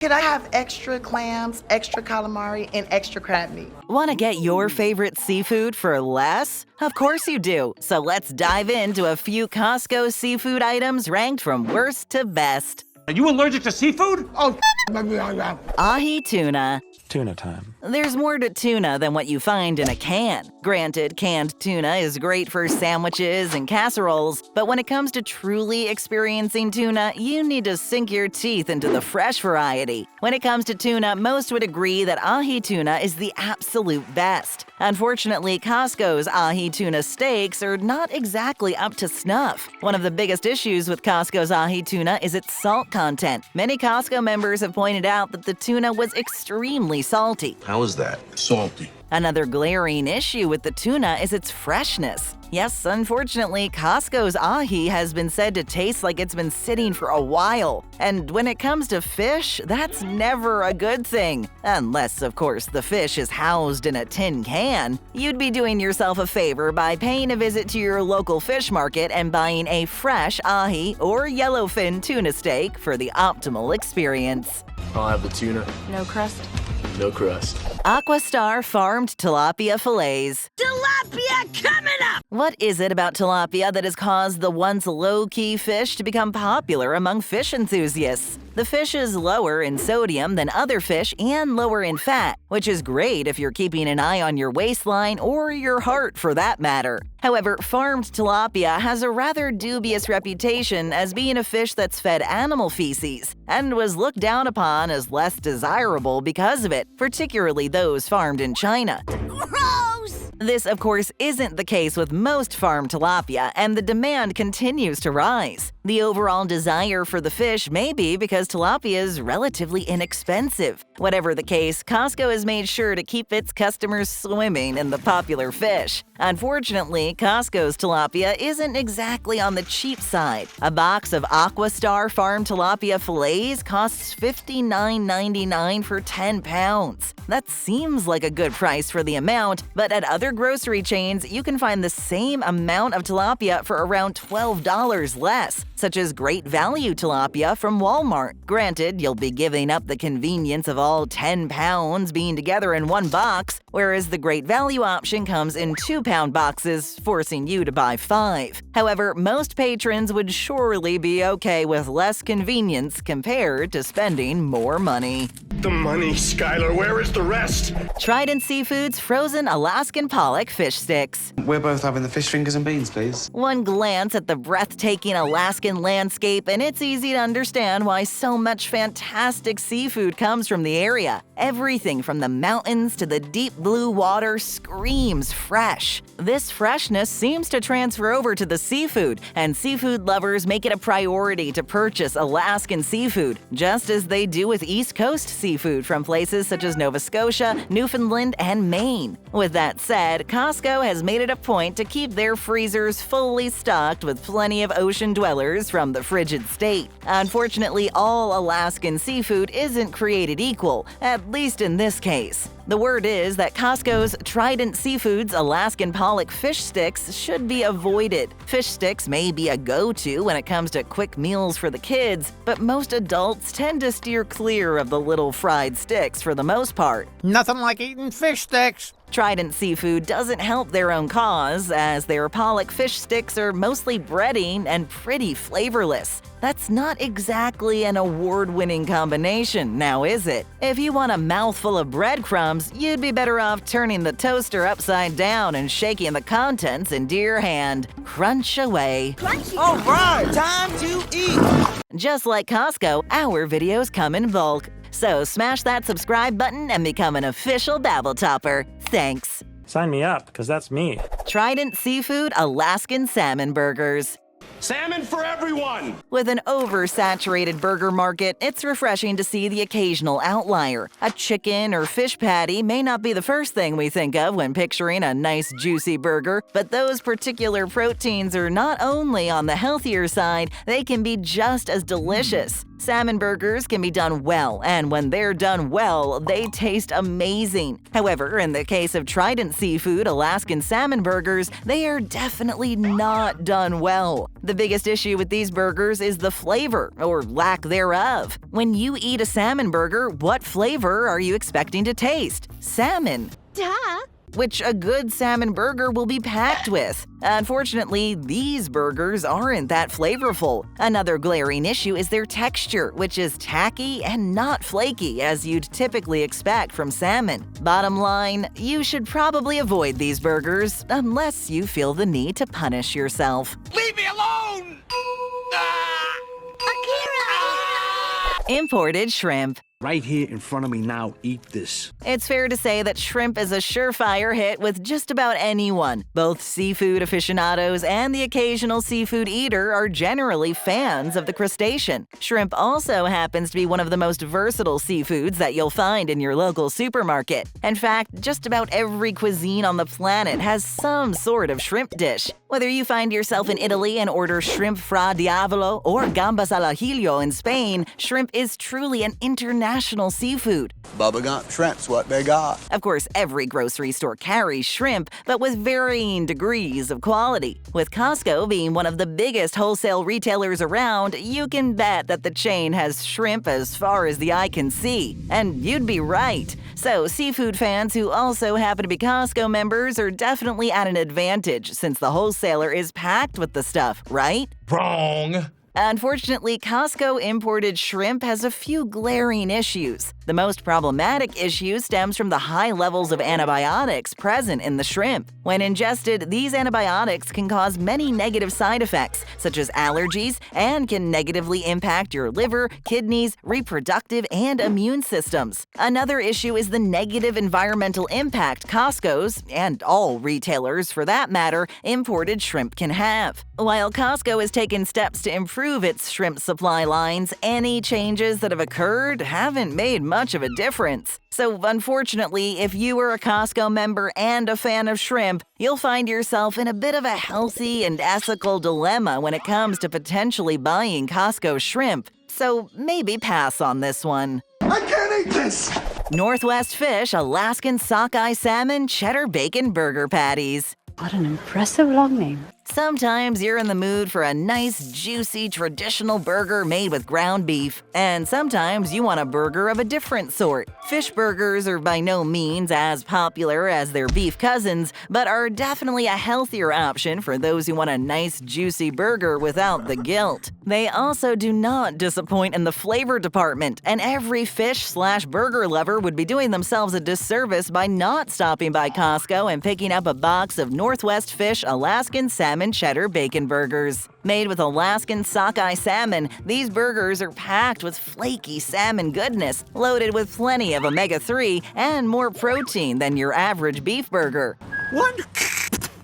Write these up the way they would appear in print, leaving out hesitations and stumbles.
Could I have extra clams, extra calamari, and extra crab meat? Want to get your favorite seafood for less? Of course you do. So let's dive into a few Costco seafood items ranked from worst to best. Are you allergic to seafood? Oh, Ahi Tuna. Tuna time. There's more to tuna than what you find in a can. Granted, canned tuna is great for sandwiches and casseroles, but when it comes to truly experiencing tuna, you need to sink your teeth into the fresh variety. When it comes to tuna, most would agree that Ahi Tuna is the absolute best. Unfortunately, Costco's Ahi Tuna steaks are not exactly up to snuff. One of the biggest issues with Costco's Ahi Tuna is its salt content. Many Costco members have pointed out that the tuna was extremely salty. How is that? Salty. Another glaring issue with the tuna is its freshness. Yes, unfortunately, Costco's ahi has been said to taste like it's been sitting for a while. And when it comes to fish, that's never a good thing. Unless, of course, the fish is housed in a tin can. You'd be doing yourself a favor by paying a visit to your local fish market and buying a fresh ahi or yellowfin tuna steak for the optimal experience. I'll have the tuna. No crust? No crust. Aqua farmed tilapia fillets. Tilapia coming up! What is it about tilapia that has caused the once low-key fish to become popular among fish enthusiasts? The fish is lower in sodium than other fish and lower in fat, which is great if you're keeping an eye on your waistline or your heart for that matter. However, farmed tilapia has a rather dubious reputation as being a fish that's fed animal feces and was looked down upon as less desirable because of it, particularly those farmed in China. Gross! This, of course, isn't the case with most farmed tilapia, and the demand continues to rise. The overall desire for the fish may be because tilapia is relatively inexpensive. Whatever the case, Costco has made sure to keep its customers swimming in the popular fish. Unfortunately, Costco's tilapia isn't exactly on the cheap side. A box of Aqua farmed tilapia fillets costs $59.99 for 10 pounds. That seems like a good price for the amount, but at other grocery chains, you can find the same amount of tilapia for around $12 less, such as Great Value tilapia from Walmart. Granted, you'll be giving up the convenience of all 10 pounds being together in one box, whereas the Great Value option comes in 2-pound boxes, forcing you to buy 5. However, most patrons would surely be okay with less convenience compared to spending more money. The money, Skylar. Where is the rest? Trident Seafood's frozen Alaskan Pollock fish sticks. We're both having the fish fingers and beans, please. One glance at the breathtaking Alaskan landscape, and it's easy to understand why so much fantastic seafood comes from the area. Everything from the mountains to the deep blue water screams fresh. This freshness seems to transfer over to the seafood, and seafood lovers make it a priority to purchase Alaskan seafood, just as they do with East Coast seafood from places such as Nova Scotia, Newfoundland, and Maine. With that said, Costco has made it a point to keep their freezers fully stocked with plenty of ocean dwellers from the frigid state. Unfortunately, all Alaskan seafood isn't created equal, at least in this case. The word is that Costco's Trident Seafood's Alaskan Pollock fish sticks should be avoided. Fish sticks may be a go-to when it comes to quick meals for the kids, but most adults tend to steer clear of the little fried sticks for the most part. Nothing like eating fish sticks. Trident Seafood doesn't help their own cause, as their Pollock fish sticks are mostly breading and pretty flavorless. That's not exactly an award-winning combination, now is it? If you want a mouthful of breadcrumbs, you'd be better off turning the toaster upside down and shaking the contents into your hand. Crunch away. All right, time to eat. Just like Costco, our videos come in bulk. So smash that subscribe button and become an official BabbleTopper. Thanks. Sign me up, because that's me. Trident Seafood Alaskan Salmon Burgers. Salmon for everyone! With an oversaturated burger market, it's refreshing to see the occasional outlier. A chicken or fish patty may not be the first thing we think of when picturing a nice juicy burger, but those particular proteins are not only on the healthier side, they can be just as delicious. Salmon burgers can be done well, and when they're done well, they taste amazing. However, in the case of Trident Seafood Alaskan salmon burgers, they are definitely not done well. The biggest issue with these burgers is the flavor, or lack thereof. When you eat a salmon burger, what flavor are you expecting to taste? Salmon. Duh. Which a good salmon burger will be packed with. Unfortunately, these burgers aren't that flavorful. Another glaring issue is their texture, which is tacky and not flaky as you'd typically expect from salmon. Bottom line, you should probably avoid these burgers unless you feel the need to punish yourself. Leave me alone! Imported shrimp. Right here in front of me now, eat this. It's fair to say that shrimp is a surefire hit with just about anyone. Both seafood aficionados and the occasional seafood eater are generally fans of the crustacean. Shrimp also happens to be one of the most versatile seafoods that you'll find in your local supermarket. In fact, just about every cuisine on the planet has some sort of shrimp dish. Whether you find yourself in Italy and order shrimp fra diavolo or gambas al ajillo in Spain, shrimp is truly an international seafood. Bubba got shrimp's what they got. Of course, every grocery store carries shrimp, but with varying degrees of quality. With Costco being one of the biggest wholesale retailers around, you can bet that the chain has shrimp as far as the eye can see. And you'd be right. So, seafood fans who also happen to be Costco members are definitely at an advantage since the wholesaler is packed with the stuff, right? Wrong. Unfortunately, Costco imported shrimp has a few glaring issues. The most problematic issue stems from the high levels of antibiotics present in the shrimp. When ingested, these antibiotics can cause many negative side effects, such as allergies, and can negatively impact your liver, kidneys, reproductive, and immune systems. Another issue is the negative environmental impact Costco's, and all retailers for that matter, imported shrimp can have. While Costco has taken steps to improve its shrimp supply lines, any changes that have occurred haven't made much of a difference. So unfortunately, if you are a Costco member and a fan of shrimp, you'll find yourself in a bit of a healthy and ethical dilemma when it comes to potentially buying Costco shrimp. So maybe pass on this one. I can't eat this! Northwest Fish Alaskan Sockeye Salmon Cheddar Bacon Burger Patties. What an impressive long name. Sometimes you're in the mood for a nice, juicy, traditional burger made with ground beef. And sometimes you want a burger of a different sort. Fish burgers are by no means as popular as their beef cousins, but are definitely a healthier option for those who want a nice, juicy burger without the guilt. They also do not disappoint in the flavor department, and every fish/burger lover would be doing themselves a disservice by not stopping by Costco and picking up a box of Northwest Fish Alaskan Salmon Cheddar Bacon Burgers. Made with Alaskan sockeye salmon, these burgers are packed with flaky salmon goodness, loaded with plenty of omega-3 and more protein than your average beef burger. One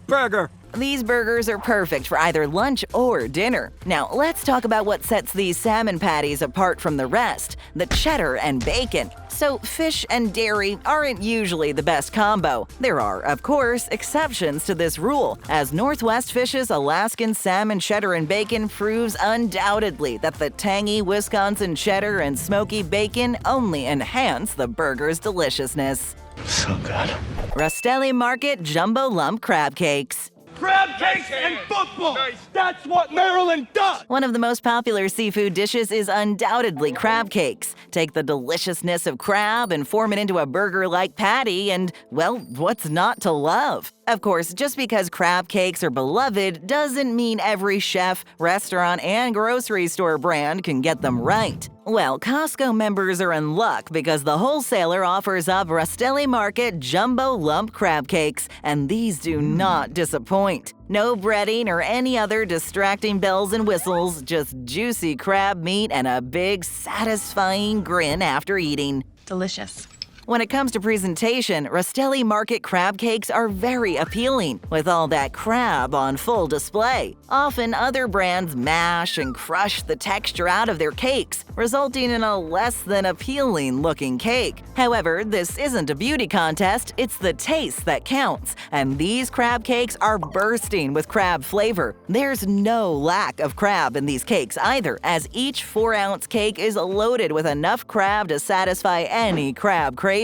burger. These burgers are perfect for either lunch or dinner. Now, let's talk about what sets these salmon patties apart from the rest, the cheddar and bacon. So, fish and dairy aren't usually the best combo. There are, of course, exceptions to this rule, as Northwest Fish's Alaskan Salmon Cheddar and Bacon proves undoubtedly that the tangy Wisconsin cheddar and smoky bacon only enhance the burger's deliciousness. So good. Rastelli Market Jumbo Lump Crab Cakes. Crab cakes and football. That's what Maryland does. One of the most popular seafood dishes is undoubtedly crab cakes. Take the deliciousness of crab and form it into a burger-like patty and, well, what's not to love? Of course, just because crab cakes are beloved doesn't mean every chef, restaurant, and grocery store brand can get them right. Well, Costco members are in luck because the wholesaler offers up Rastelli Market Jumbo Lump Crab Cakes, and these do not disappoint. No breading or any other distracting bells and whistles, just juicy crab meat and a big, satisfying grin after eating. Delicious. When it comes to presentation, Rastelli Market crab cakes are very appealing, with all that crab on full display. Often, other brands mash and crush the texture out of their cakes, resulting in a less than appealing looking cake. However, this isn't a beauty contest, it's the taste that counts, and these crab cakes are bursting with crab flavor. There's no lack of crab in these cakes either, as each 4-ounce cake is loaded with enough crab to satisfy any crab craving.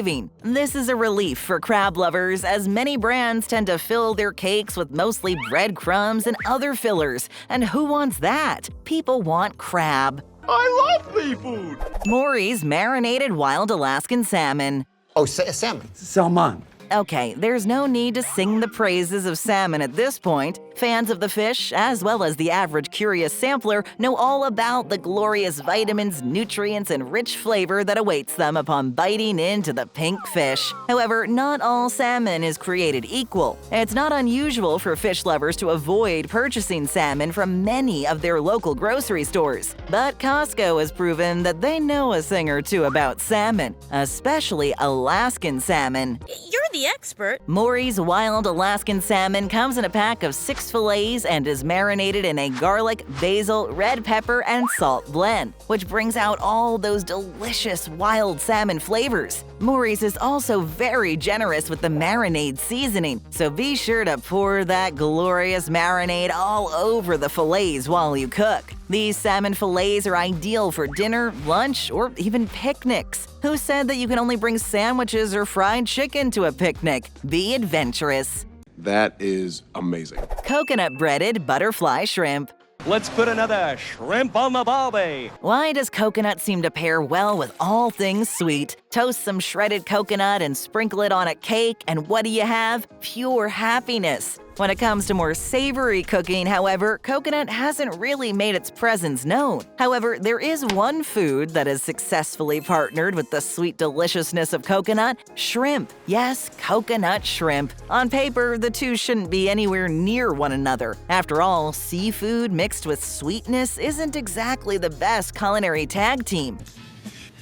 This is a relief for crab lovers, as many brands tend to fill their cakes with mostly breadcrumbs and other fillers, and who wants that? People want crab. I love seafood. Morey's Marinated Wild Alaskan Salmon. Oh, salmon. Salmon. Okay, there's no need to sing the praises of salmon at this point. Fans of the fish, as well as the average curious sampler, know all about the glorious vitamins, nutrients, and rich flavor that awaits them upon biting into the pink fish. However, not all salmon is created equal. It's not unusual for fish lovers to avoid purchasing salmon from many of their local grocery stores. But Costco has proven that they know a thing or two about salmon, especially Alaskan salmon. You're the expert. Morey's Wild Alaskan Salmon comes in a pack of 6 fillets and is marinated in a garlic, basil, red pepper, and salt blend, which brings out all those delicious wild salmon flavors. Morey's is also very generous with the marinade seasoning, so be sure to pour that glorious marinade all over the fillets while you cook. These salmon fillets are ideal for dinner, lunch, or even picnics. Who said that you can only bring sandwiches or fried chicken to a picnic? Be adventurous. That is amazing. Coconut breaded butterfly shrimp. Let's put another shrimp on the barbie. Why does coconut seem to pair well with all things sweet? Toast some shredded coconut and sprinkle it on a cake, and what do you have? Pure happiness. When it comes to more savory cooking, however, coconut hasn't really made its presence known. However, there is one food that has successfully partnered with the sweet deliciousness of coconut: shrimp. Yes, coconut shrimp. On paper, the two shouldn't be anywhere near one another. After all, seafood mixed with sweetness isn't exactly the best culinary tag team.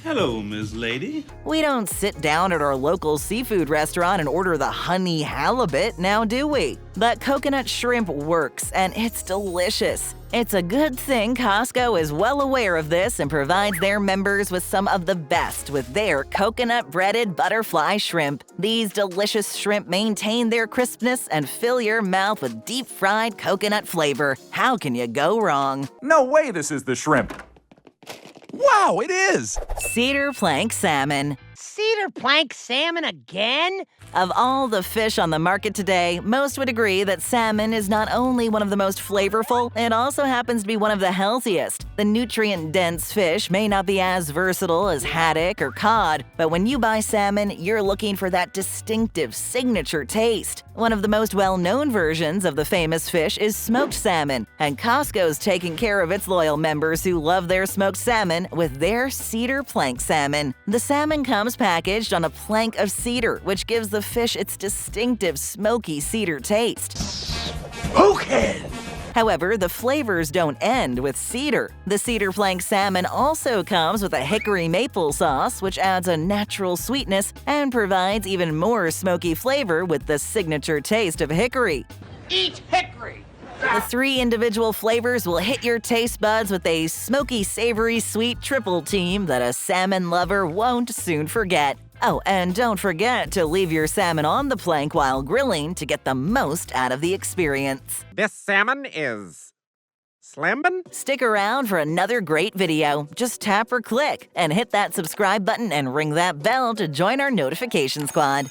Hello, Miss Lady. We don't sit down at our local seafood restaurant and order the honey halibut, now do we? But coconut shrimp works, and it's delicious. It's a good thing Costco is well aware of this and provides their members with some of the best with their coconut-breaded butterfly shrimp. These delicious shrimp maintain their crispness and fill your mouth with deep-fried coconut flavor. How can you go wrong? No way this is the shrimp. Wow, it is! Cedar plank salmon. Cedar plank salmon again? Of all the fish on the market today, most would agree that salmon is not only one of the most flavorful, it also happens to be one of the healthiest. The nutrient-dense fish may not be as versatile as haddock or cod, but when you buy salmon, you're looking for that distinctive signature taste. One of the most well-known versions of the famous fish is smoked salmon, and Costco's taking care of its loyal members who love their smoked salmon with their cedar plank salmon. The salmon comes packaged on a plank of cedar, which gives the fish its distinctive smoky cedar taste. Okay. However, the flavors don't end with cedar. The cedar plank salmon also comes with a hickory maple sauce, which adds a natural sweetness and provides even more smoky flavor with the signature taste of hickory. Eat hickory. The 3 individual flavors will hit your taste buds with a smoky, savory, sweet triple team that a salmon lover won't soon forget. Oh, and don't forget to leave your salmon on the plank while grilling to get the most out of the experience. This salmon is slamming? Stick around for another great video. Just tap or click and hit that subscribe button and ring that bell to join our notification squad.